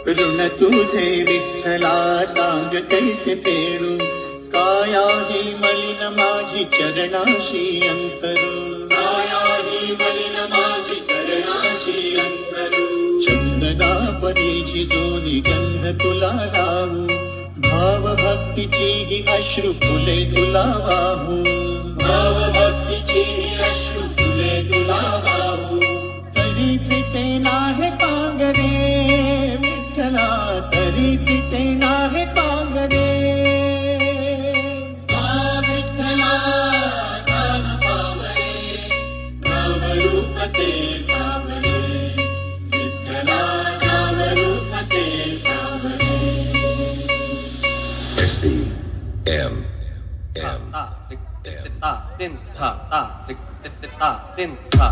ऋण तुझे विठ्ठला सांग कैसे फेडू, काय आहे मलिन माझी चरणाशी अंतरू, काय आहे मलिन माझी चरणाशी अंतरू. चंदना परीची जोनी गंध तुला लावू, भाव भक्तीची ही अश्रू फुले तुला वाहू, भाव भक्तीची ही अश्रू फुले तुला वाहू. तरी पिते नाहे पांगरे विठ्ठला, तरी पिते नाहे पांगरे. विठ्ठला गान पावरे, नामरूप ते सावरे, विठ्ठला नामरूप ते सावरे. SDM. ta ta ta ta ta ta ta ta ta ta